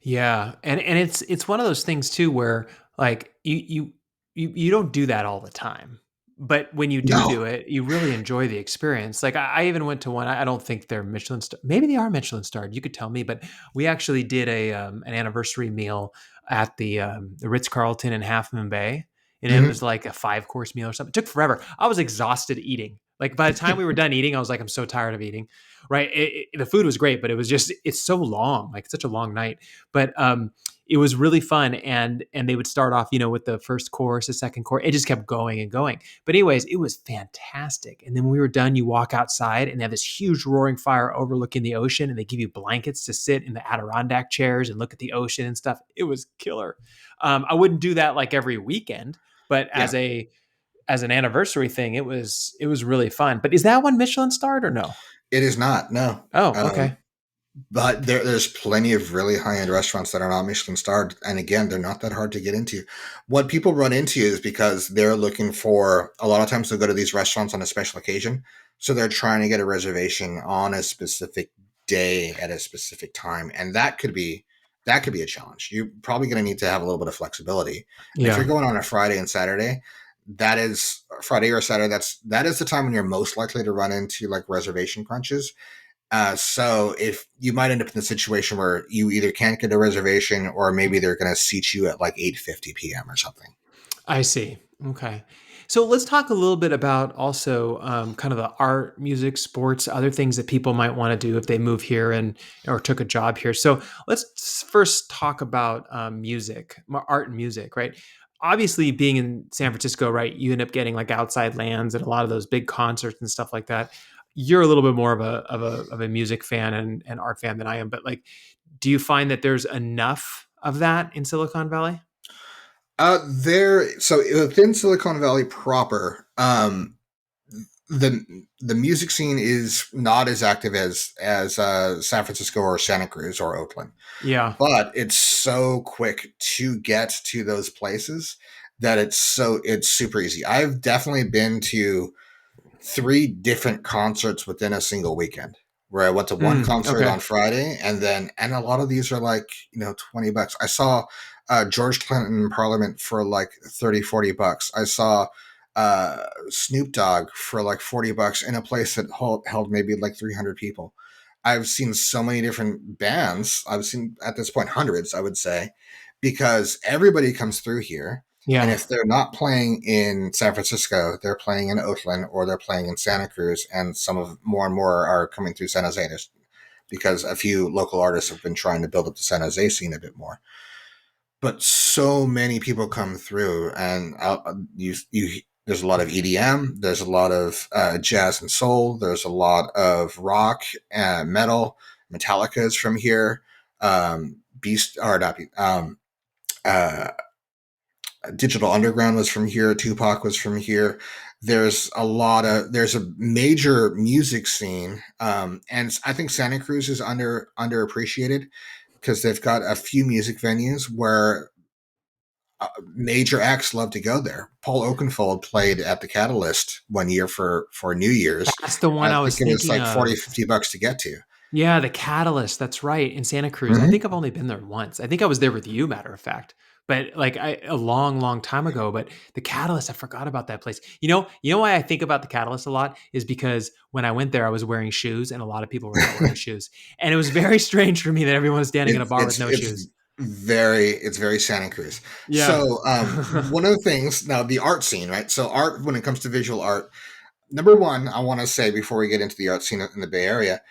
Yeah, and it's one of those things too where like you don't do that all the time, but when you do No. do it, you really enjoy the experience. Like I even went to one. I don't think they're Michelin star. Maybe they are Michelin starred. You could tell me, but we actually did an anniversary meal at the Ritz Carlton in Half Moon Bay, and it Mm-hmm. was like a 5 course meal or something. It took forever. I was exhausted eating. Like by the time we were done eating, I was like, I'm so tired of eating. Right? The food was great, but it was just it's so long, like such a long night. But it was really fun, and they would start off, with the first course, the second course. It just kept going and going. But anyways, it was fantastic. And then when we were done, you walk outside, and they have this huge roaring fire overlooking the ocean, and they give you blankets to sit in the Adirondack chairs and look at the ocean and stuff. It was killer. I wouldn't do that like every weekend, but Yeah, as an anniversary thing, it was really fun. But is that one Michelin starred or no? it is not. No. Oh, Um, okay. but there's plenty of really high end restaurants that are not Michelin starred, and again, they're not that hard to get into. What people run into is because they're looking for a lot of times they'll go to these restaurants on a special occasion, so they're trying to get a reservation on a specific day at a specific time, and that could be a challenge. You're probably going to need to have a little bit of flexibility, and if you're Yeah, going on a Friday and Saturday, that is Friday or Saturday. That is the time when you're most likely to run into like reservation crunches. So if you might end up in the situation where you either can't get a reservation or maybe they're going to seat you at like 8:50 p.m. or something. I see. Okay. So let's talk a little bit about also kind of the art, music, sports, other things that people might want to do if they move here and or took a job here. So let's first talk about music, art and music, right? Obviously, being in San Francisco, right, you end up getting like outside lands and a lot of those big concerts and stuff like that. You're a little bit more of a music fan and art fan than I am, but like, do you find that there's enough of that in Silicon Valley? So within Silicon Valley proper, the the music scene is not as active as San Francisco or Santa Cruz or Oakland, Yeah. but it's so quick to get to those places that it's super easy. I've definitely been to three different concerts within a single weekend where I went to one concert Okay. on Friday and a lot of these are like, $20. I saw George Clinton in Parliament for like 30-40 bucks. I saw Snoop Dogg for like 40 bucks in a place that held maybe like 300 people. I've seen so many different bands. I've seen at this point hundreds, I would say, because everybody comes through here. And Yeah. if they're not playing in San Francisco, they're playing in Oakland or they're playing in Santa Cruz, and some of more and more are coming through San Jose because a few local artists have been trying to build up the San Jose scene a bit more. But so many people come through, and there's a lot of EDM, there's a lot of jazz and soul, there's a lot of rock, metal. Metallica is from here. Beast or not? Uh, Digital Underground was from here. Tupac was from here. There's a major music scene, and I think Santa Cruz is underappreciated because they've got a few music venues where major acts love to go there. Paul Oakenfold played at the Catalyst one year for New Year's. That's the one I I think was it was thinking like of. 40-50 bucks to get to. Yeah, the Catalyst. That's right. In Santa Cruz. I Mm-hmm. think I've only been there once. I think I was there with you, matter of fact. But like a long, long time ago. But the Catalyst, I forgot about that place. You know why I think about the Catalyst a lot is because when I went there, I was wearing shoes and a lot of people were not wearing shoes. And it was very strange for me that everyone was standing in a It's bar with it's no it's shoes. very Santa Cruz. Yeah. So one of the things now the art scene, right? So art when it comes to visual art, number one, I want to say before we get into the art scene in the Bay Area,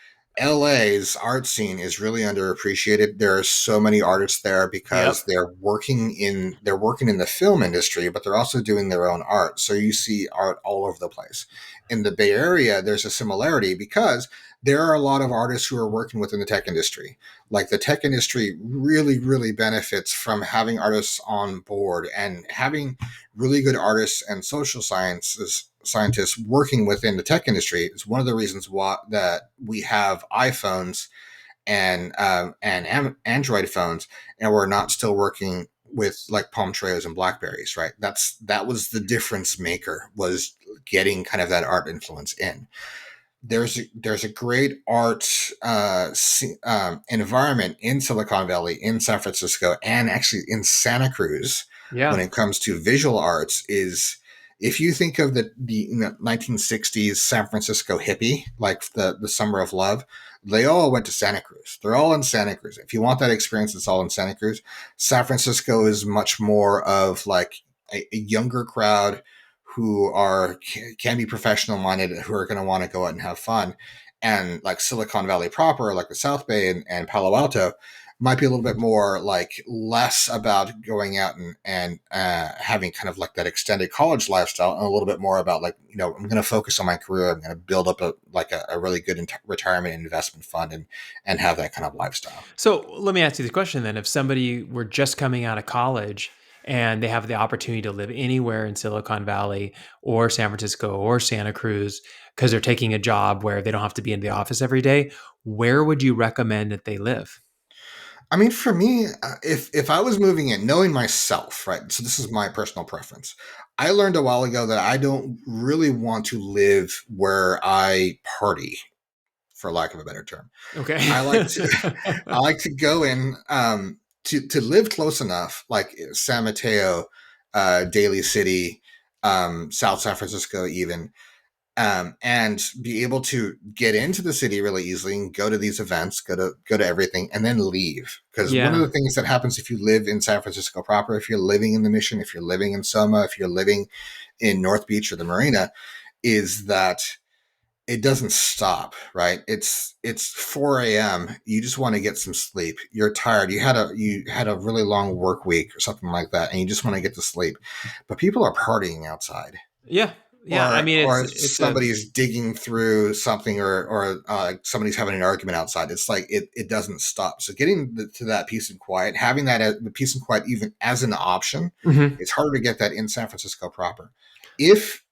LA's art scene is really underappreciated. There are so many artists there because Yep. they're working in the film industry, but they're also doing their own art. So you see art all over the place. In the Bay Area, there's a similarity because there are a lot of artists who are working within the tech industry. Like the tech industry really, really benefits from having artists on board and having really good artists and social scientists working within the tech industry is one of the reasons why that we have iPhones and Android phones, and we're not still working with like Palm Treos and Blackberries, right? That was the difference maker, was getting kind of that art influence in. There's a great art environment in Silicon Valley, in San Francisco, and actually in Santa Cruz when Yeah. it comes to visual arts. Is if you think of the 1960s San Francisco hippie, like the Summer of Love, they all went to Santa Cruz. They're all in Santa Cruz. If you want that experience, it's all in Santa Cruz. San Francisco is much more of like a younger crowd who are can be professional minded, who are going to want to go out and have fun. And like Silicon Valley proper, like the South Bay and Palo Alto, might be a little bit more like less about going out and having kind of like that extended college lifestyle, and a little bit more about like, I'm going to focus on my career. I'm going to build up a really good retirement investment fund and have that kind of lifestyle. So let me ask you the question then. If somebody were just coming out of college and they have the opportunity to live anywhere in Silicon Valley or San Francisco or Santa Cruz because they're taking a job where they don't have to be in the office every day, where would you recommend that they live? I mean, for me, if I was moving in, knowing myself, right? So this is my personal preference. I learned a while ago that I don't really want to live where I party, for lack of a better term. Okay. I like to I like to go in to live close enough, like San Mateo, Daly City, South San Francisco, even, and be able to get into the city really easily and go to these events, go to everything, and then leave. Because one of Yeah. the things that happens if you live in San Francisco proper, if you're living in the Mission, if you're living in Soma, if you're living in North Beach or the Marina, is that it doesn't stop, right? It's 4 a.m. You just want to get some sleep. You're tired. You had a really long work week or something like that, and you just want to get to sleep. But people are partying outside, Yeah. Yeah. I or mean, or it's a somebody's digging through something, or somebody's having an argument outside. It's like it doesn't stop. So getting to that peace and quiet, having that the peace and quiet even as an option, Mhm. it's harder to get that in San Francisco proper. If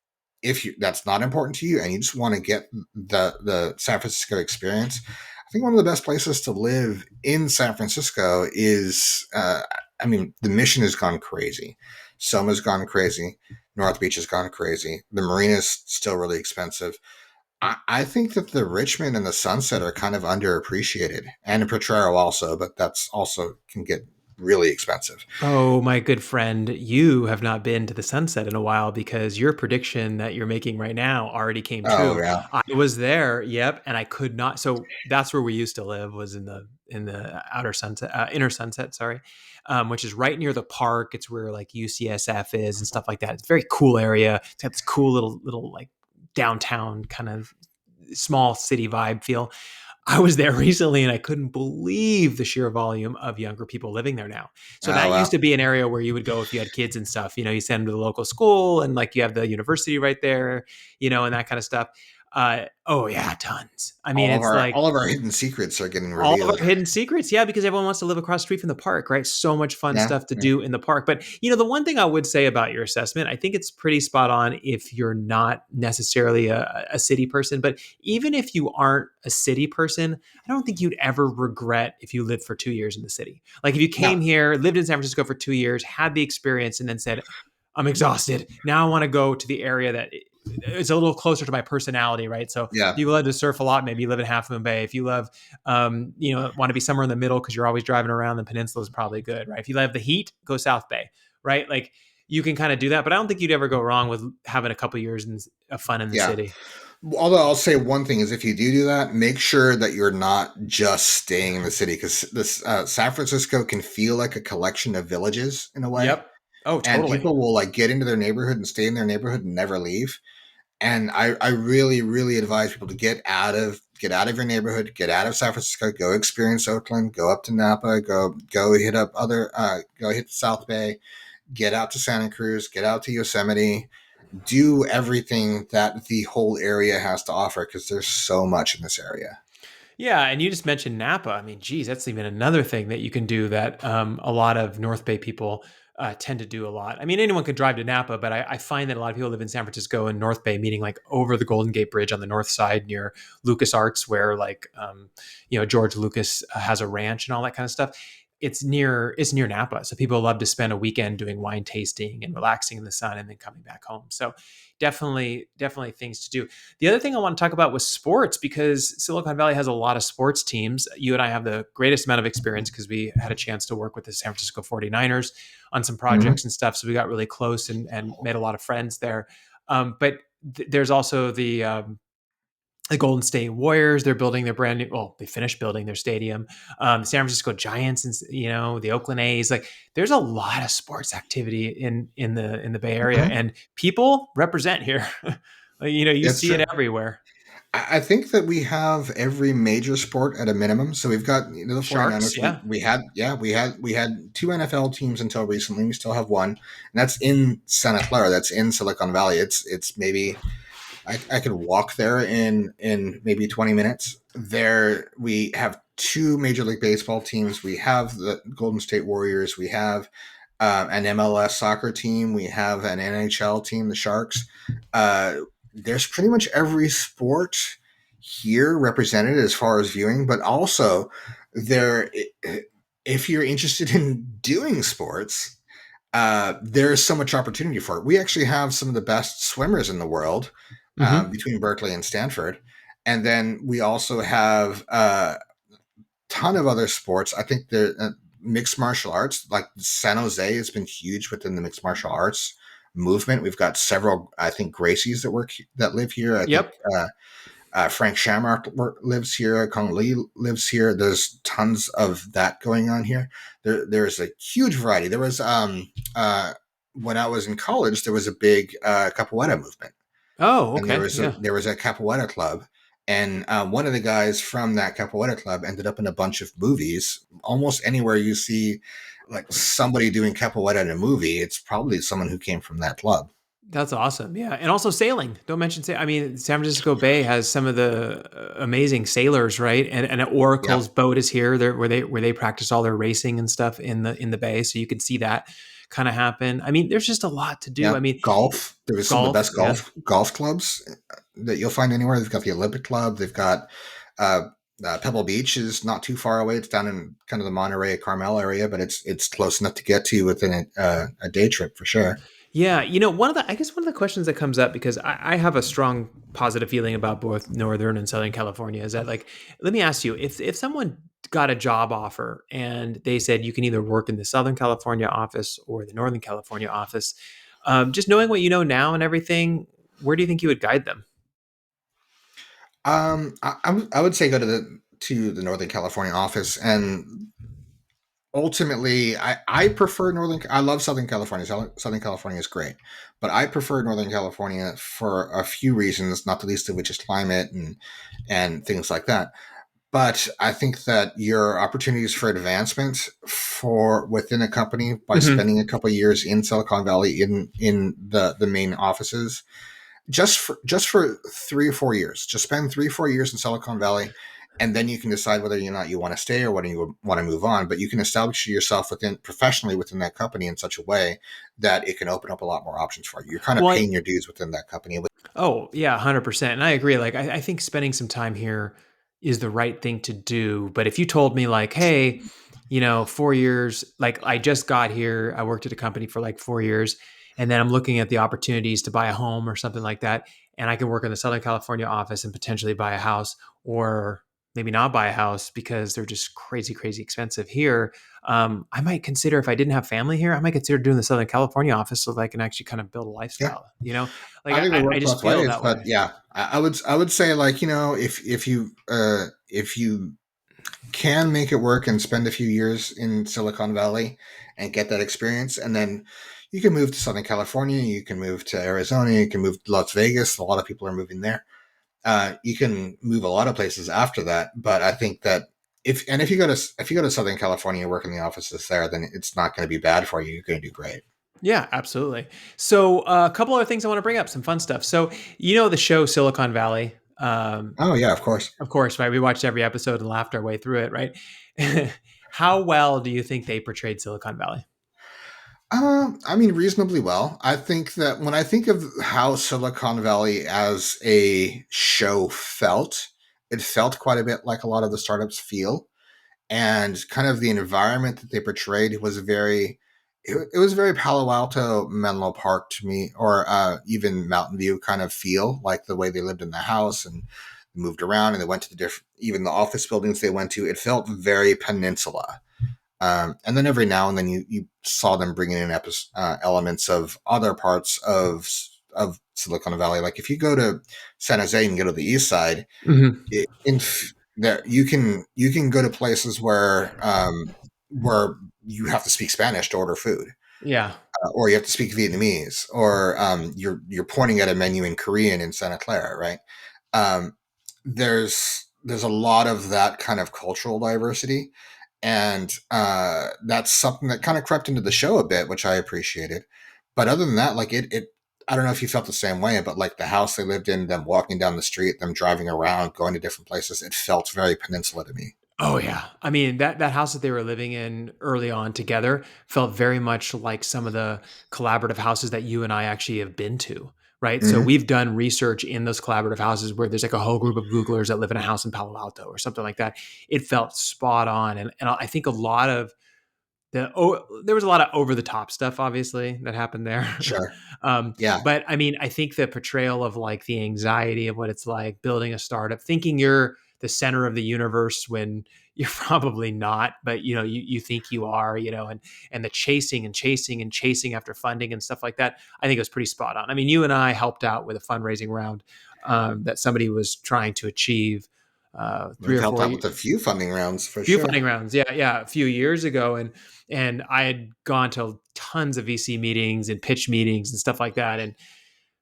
that's not important to you and you just want to get the San Francisco experience, I think one of the best places to live in San Francisco is, I mean, the Mission has gone crazy, Soma's gone crazy, North Beach has gone crazy, the Marina is still really expensive. I think that the Richmond and the Sunset are kind of underappreciated, and the Potrero also, but that's also can get really expensive. Oh, my good friend, you have not been to the sunset in a while because your prediction that you're making right now already came Oh true. yeah, I was there, yep, and I could not. So that's where we used to live, was in the outer sunset, inner sunset, sorry, which is right near the park. It's where like UCSF is and stuff like that. It's a very cool area. It's got this cool little like downtown kind of small city vibe feel. I was there recently and I couldn't believe the sheer volume of younger people living there now. So oh that used well, to be an area where you would go if you had kids and stuff. You send them to the local school and like you have the university right there, and that kind of stuff. Oh yeah, tons. I mean, it's like all of our hidden secrets are getting all of revealed. our hidden secrets. Yeah, because everyone wants to live across the street from the park, right? So much fun Yeah, stuff to yeah, do in the park. But the one thing I would say about your assessment, I think it's pretty spot on if you're not necessarily a city person. But even if you aren't a city person, I don't think you'd ever regret if you lived for 2 years in the city. Like if you no, came here, lived in San Francisco for 2 years, had the experience, and then said, I'm exhausted. Now I want to go to the area that is a little closer to my personality, right? So if yeah, you love to surf a lot, maybe you live in Half Moon Bay. If you love want to be somewhere in the middle because you're always driving around, the peninsula is probably good, right? If you love the heat, go South Bay, right? Like you can kind of do that, but I don't think you'd ever go wrong with having a couple years of fun in the yeah. city. Although I'll say one thing is, if you do that, make sure that you're not just staying in the city, because this San Francisco can feel like a collection of villages in a way, Yep. Oh, and totally. people will like get into their neighborhood and stay in their neighborhood and never leave. And I really, really advise people to get out of your neighborhood, get out of San Francisco, go experience Oakland, go up to Napa, go hit up go hit the South Bay, get out to Santa Cruz, get out to Yosemite, do everything that the whole area has to offer, because there's so much in this area. Yeah, and you just mentioned Napa. I mean, geez, that's even another thing that you can do that a lot of North Bay people tend to do a lot. I mean, anyone can drive to Napa, but I find that a lot of people live in San Francisco and North Bay, meaning like over the Golden Gate Bridge on the north side near Lucas Arts, where like George Lucas has a ranch and all that kind of stuff. It's near Napa, so people love to spend a weekend doing wine tasting and relaxing in the sun and then coming back home. So definitely things to do. The other thing I want to talk about was sports, because Silicon Valley has a lot of sports teams. You and I have the greatest amount of experience because we had a chance to work with the San Francisco 49ers on some Mhm. projects and stuff. So we got really close and made a lot of friends there. But there's also The Golden State Warriors, they're building their brand new. Well, they finished building their stadium. San Francisco Giants, and the Oakland A's. Like, there's a lot of sports activity in the Bay Area, Mhm. and people represent here. You It's see it true. everywhere. I think that we have every major sport at a minimum. So we've got the 49ers. Sharks, yeah. We had two NFL teams until recently. We still have one, and that's in Santa Clara. That's in Silicon Valley. It's maybe I could walk there in maybe 20 minutes. There we have two Major League Baseball teams. We have the Golden State Warriors. We have an MLS soccer team. We have an NHL team, the Sharks. There's pretty much every sport here represented as far as viewing, but also there, if you're interested in doing sports, there's so much opportunity for it. We actually have some of the best swimmers in the world Hmm. between Berkeley and Stanford. And then we also have ton of other sports. I think the mixed martial arts, like San Jose, has been huge within the mixed martial arts movement. We've got several, I think, Gracies that live here. I think Yep. Frank Shamrock lives here. Kong Lee lives here. There's tons of that going on here. There's a huge variety. There was when I was in college, there was a big capoeira movement, Oh, and there okay. was a Yeah. there was a capoeira club, and one of the guys from that capoeira club ended up in a bunch of movies. Almost anywhere you see like somebody doing capoeira in a movie, it's probably someone who came from that club. That's awesome. Yeah. And also sailing. Don't mention I mean, San Francisco Bay has some of the amazing sailors, right? And Yep. Oracle's boat is here there where they practice all their racing and stuff in the bay. So you can see that kind of happen. I mean, there's just a lot to do. Yeah, I mean, golf. There was some of the golf, best yeah. golf clubs that you'll find anywhere. They've got the Olympic Club. They've got uh, Pebble Beach is not too far away. It's down in kind of the Monterey Carmel area, but it's close enough to get to within a day trip for sure. Yeah, I guess one of the questions that comes up because I have a strong positive feeling about both Northern and Southern California is that, like, let me ask you, if someone got a job offer and they said you can either work in the Southern California office or the Northern California office, just knowing what you know now and everything, where do you think you would guide them? I would say go to the Northern California office, and ultimately, I prefer Northern. I love Southern California. Southern California is great, but I prefer Northern California for a few reasons, not the least of which is climate and things like that. But I think that your opportunities for advancement for within a company by Hmm. spending a couple of years in Silicon Valley in the main offices, just for 3 or 4 years, just spend 3 or 4 years in Silicon Valley, and then you can decide whether or not you want to stay or whether you want to move on. But you can establish yourself professionally within that company in such a way that it can open up a lot more options for you. You're kind of Well, paying your dues within that company. oh, yeah, 100%. And I agree. Like, I think spending some time here is the right thing to do. But if you told me, like, hey, 4 years, like, I just got here, I worked at a company for like 4 years, and then I'm looking at the opportunities to buy a home or something like that, and I can work in the Southern California office and potentially buy a house, or maybe not buy a house because they're just crazy, crazy expensive here. I might consider, if I didn't have family here, I might consider doing the Southern California office so that I can actually kind of build a Yeah, lifestyle. Like, I think it I works just both feel ways. that But way. yeah, I would say, like, if you can make it work and spend a few years in Silicon Valley and get that experience. And then you can move to Southern California, you can move to Arizona, you can move to Las Vegas. A lot of people are moving there. You can move a lot of places after that. But I think that if you go to Southern California and work in the offices there, then it's not going to be bad for you. You're going to do great. Yeah, absolutely. So, a couple other things I want to bring up, some fun stuff. So, the show Silicon Valley. Oh yeah, of course. Of course, right? We watched every episode and laughed our way through it, right? How well do you think they portrayed Silicon Valley? I mean, reasonably well. I think that when I think of how Silicon Valley as a show felt, it felt quite a bit like a lot of the startups feel, and kind of the environment that they portrayed was it was very Palo Alto, Menlo Park to me, or even Mountain View kind of feel, like the way they lived in the house and moved around, and they went to the different, even the office buildings they went to. It felt very peninsula. And then every now and then you saw them bringing in elements of other parts of of Silicon Valley. Like if you go to San Jose and go to the east side, Hmm. there you can go to places where you have to speak Spanish to order food, Yeah. or you have to speak Vietnamese, or you're pointing at a menu in Korean in Santa Clara, right? Um, there's a lot of that kind of cultural diversity, and that's something that kind of crept into the show a bit, which I appreciated. But other than that, like it I don't know if you felt the same way, but like the house they lived in, them walking down the street, them driving around, going to different places, it felt very peninsula to me. Oh yeah. I mean, that house that they were living in early on together felt very much like some of the collaborative houses that you and I actually have been to, right? So Hmm. we've done research in those collaborative houses where there's like a whole group of Googlers that live in a house in Palo Alto or something like that. It felt spot on. And I think a lot of there was a lot of over the top stuff, obviously, that happened there. Sure. Yeah. But I mean, I think the portrayal of like the anxiety of what it's like building a startup, thinking you're the center of the universe when you're probably not, but you think you are, and the chasing and chasing and chasing after funding and stuff like that. I think it was pretty spot on. I mean, you and I helped out with a fundraising round that somebody was trying to achieve three We've or helped four out with a few funding rounds for few sure. funding rounds, yeah, a few years ago, and I had gone to tons of VC meetings and pitch meetings and stuff like that, and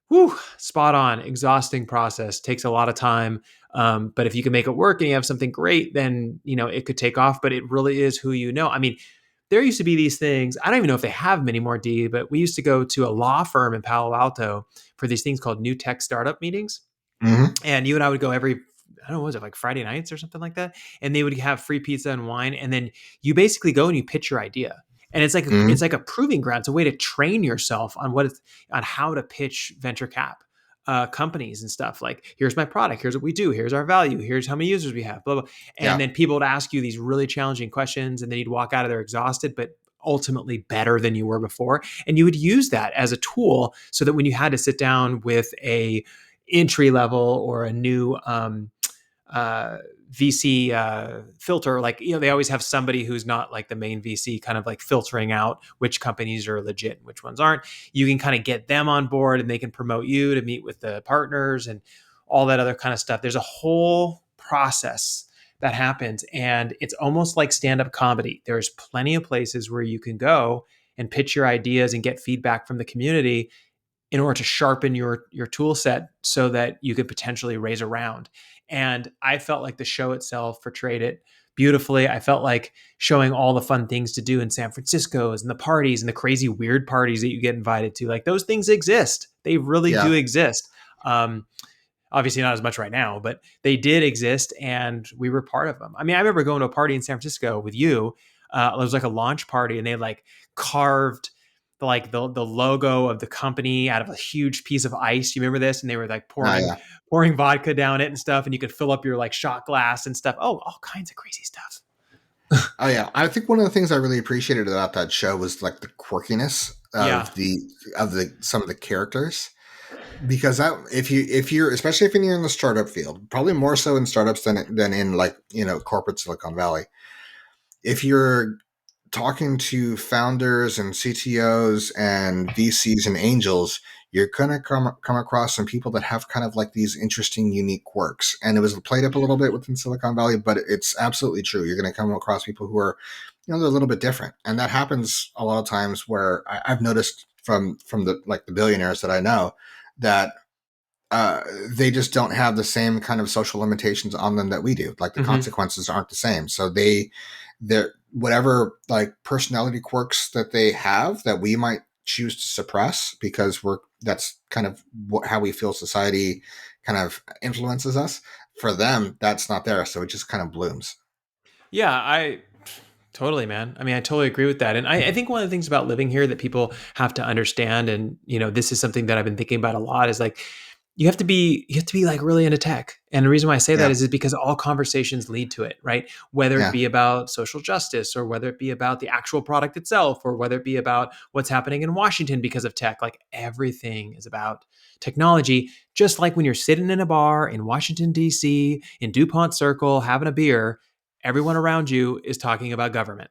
whew, spot on, exhausting process, takes a lot of time. But if you can make it work and you have something great, then it could take off. But it really is who you know. I mean, there used to be these things. I don't even know if they have them anymore, D. But we used to go to a law firm in Palo Alto for these things called new tech startup meetings, Hmm. and you and I would go every, I don't know, was it like Friday nights or something like that? And they would have free pizza and wine, and then you basically go and you pitch your idea. And it's Hmm. like a proving ground. It's a way to train yourself on on how to pitch venture cap companies and stuff. Like, here's my product, here's what we do, here's our value, here's how many users we have, blah blah. And Yeah. then people would ask you these really challenging questions, and then you'd walk out of there exhausted, but ultimately better than you were before. And you would use that as a tool so that when you had to sit down with a entry level or a new uh, VC filter, like they always have somebody who's not like the main VC, kind of like filtering out which companies are legit and which ones aren't. You can kind of get them on board, and they can promote you to meet with the partners and all that other kind of stuff. There's a whole process that happens, and it's almost like stand-up comedy. There's plenty of places where you can go and pitch your ideas and get feedback from the community in order to sharpen your tool set so that you could potentially raise a round. And I felt like the show itself portrayed it beautifully. I felt like showing all the fun things to do in San Francisco's and the parties and the crazy weird parties that you get invited to. Like, those things exist. They really do Yeah. exist. Obviously not as much right now, but they did exist, and we were part of them. I mean, I remember going to a party in San Francisco with you. It was like a launch party, and they like carved the logo of the company out of a huge piece of ice. You remember this? And they were like Oh, yeah. pouring vodka down it and stuff, and you could fill up your like shot glass and stuff. Oh, all kinds of crazy stuff. Oh, yeah. I think one of the things I really appreciated about that show was like the quirkiness Yeah. of the some of the characters. Because that, if you're especially if you're in the startup field, probably more so in startups than in like corporate Silicon Valley. If you're talking to founders and CTOs and VCs and angels, you're gonna come across some people that have kind of like these interesting, unique quirks. And it was played up a little bit within Silicon Valley, but it's absolutely true. You're gonna come across people who are, they're a little bit different, and that happens a lot of times. Where I've noticed from the like the billionaires that I know that they just don't have the same kind of social limitations on them that we do. Like the Hmm. consequences aren't the same. So they're whatever like personality quirks that they have that we might choose to suppress because that's kind of how we feel society kind of influences us. For them, that's not there. So it just kind of blooms. Yeah, I totally, man. I mean, I totally agree with that. And I think one of the things about living here that people have to understand, and this is something that I've been thinking about a lot, is like you have to be like really into tech. And the reason why I say that Yeah. is because all conversations lead to it, right? Whether it Yeah. be about social justice, or whether it be about the actual product itself, or whether it be about what's happening in Washington because of tech. Like, everything is about technology. Just like when you're sitting in a bar in Washington, D.C., in DuPont Circle, having a beer, everyone around you is talking about government.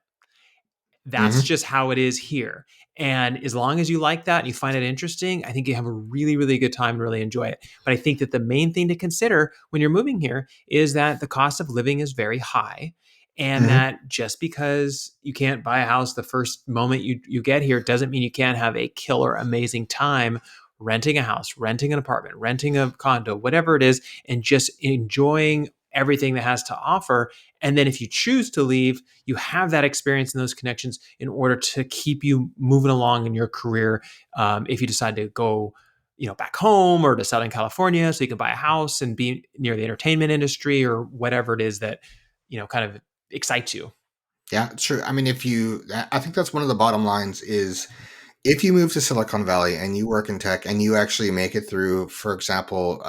That's Hmm. just how it is here. And as long as you like that and you find it interesting, I think you have a really, really good time and really enjoy it. But I think that the main thing to consider when you're moving here is that the cost of living is very high. And Hmm. that just because you can't buy a house the first moment you get here doesn't mean you can't have a killer, amazing time renting a house, renting an apartment, renting a condo, whatever it is, and just enjoying everything that has to offer. And then if you choose to leave, you have that experience and those connections in order to keep you moving along in your career. If you decide to go, back home or to settle in California, so you can buy a house and be near the entertainment industry or whatever it is that kind of excites you. Yeah, sure. I mean, I think that's one of the bottom lines is if you move to Silicon Valley and you work in tech and you actually make it through, for example,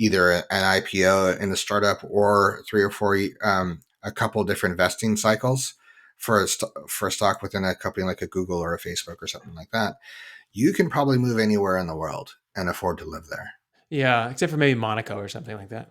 either an IPO in the startup or three or four, a couple different vesting cycles for a stock within a company like a Google or a Facebook or something like that, you can probably move anywhere in the world and afford to live there. Yeah, except for maybe Monaco or something like that.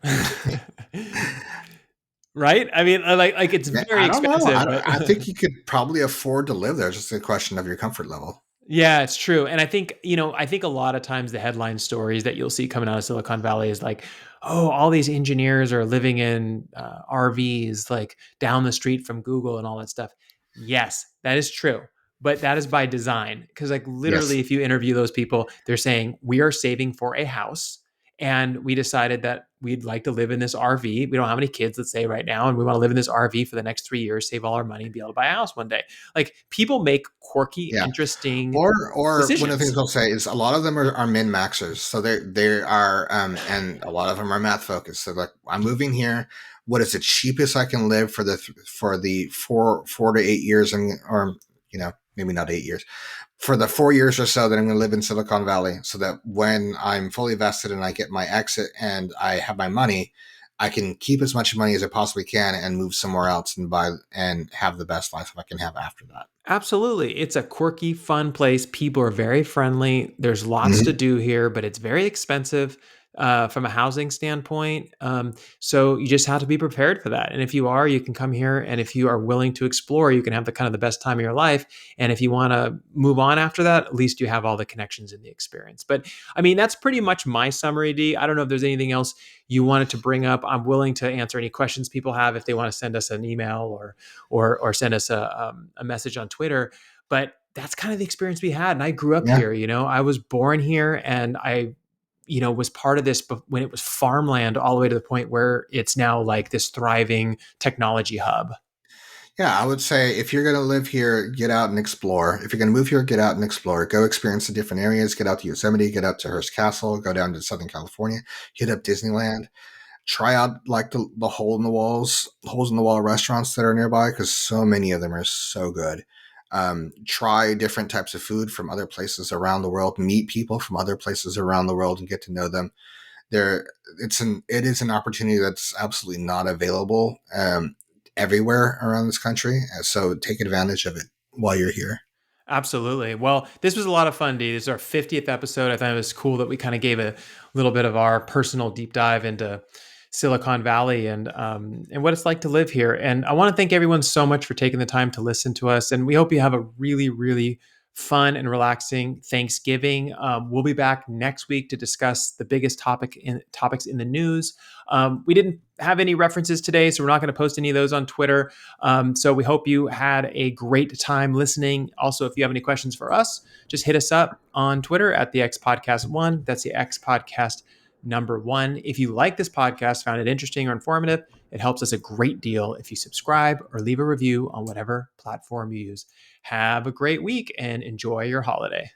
Right? I mean, like it's Yeah, very I don't know. expensive, but I think you could probably afford to live there. It's just a question of your comfort level. yeah, it's true. And I think a lot of times the headline stories that you'll see coming out of Silicon Valley is like, oh, all these engineers are living in RVs like down the street from Google and all that stuff. Yes, that is true. But that is by design. Because, like, Yes. literally, if you interview those people, they're saying, we are saving for a house. And we decided that we'd like to live in this RV. We don't have any kids, let's say, right now. And we want to live in this RV for the next 3 years, save all our money, and be able to buy a house one day. Like, people make quirky, Yeah. interesting Or one of the things decisions. I'll say is a lot of them are min maxers. So they are and a lot of them are math focused. So like I'm moving here. What is the cheapest I can live for the 4 to 8 years or maybe not 8 years for the 4 years or so that I'm going to live in Silicon Valley, so that when I'm fully vested and I get my exit and I have my money, I can keep as much money as I possibly can and move somewhere else and buy and have the best life I can have after that. Absolutely. It's a quirky, fun place. People are very friendly. There's lots to Hmm. do here, but it's very expensive from a housing standpoint. So you just have to be prepared for that. And if you are, you can come here. And if you are willing to explore, you can have the kind of the best time of your life. And if you want to move on after that, at least you have all the connections in the experience. But I mean, that's pretty much my summary, D. I don't know if there's anything else you wanted to bring up. I'm willing to answer any questions people have if they want to send us an email or send us a message on Twitter. But that's kind of the experience we had. And I grew up Yeah. here. I was born here, and I was part of this when it was farmland all the way to the point where it's now like this thriving technology hub. Yeah, I would say if you're going to live here, get out and explore. If you're going to move here, get out and explore. Go experience the different areas. Get out to Yosemite, get out to Hearst Castle, go down to Southern California, hit up Disneyland. Try out like the holes in the wall restaurants that are nearby because so many of them are so good. Try different types of food from other places around the world. Meet people from other places around the world and get to know them. There, it is an opportunity that's absolutely not available everywhere around this country. So take advantage of it while you're here. Absolutely. Well, this was a lot of fun, Dee. This is our 50th episode. I thought it was cool that we kind of gave a little bit of our personal deep dive into Silicon Valley and what it's like to live here. And I want to thank everyone so much for taking the time to listen to us. And we hope you have a really, really fun and relaxing Thanksgiving. We'll be back next week to discuss the biggest topics in the news. We didn't have any references today, so we're not going to post any of those on Twitter. So we hope you had a great time listening. Also, if you have any questions for us, just hit us up on Twitter at the X Podcast One. That's the X Podcast number one. If you like this podcast, found it interesting or informative, it helps us a great deal if you subscribe or leave a review on whatever platform you use. Have a great week and enjoy your holiday.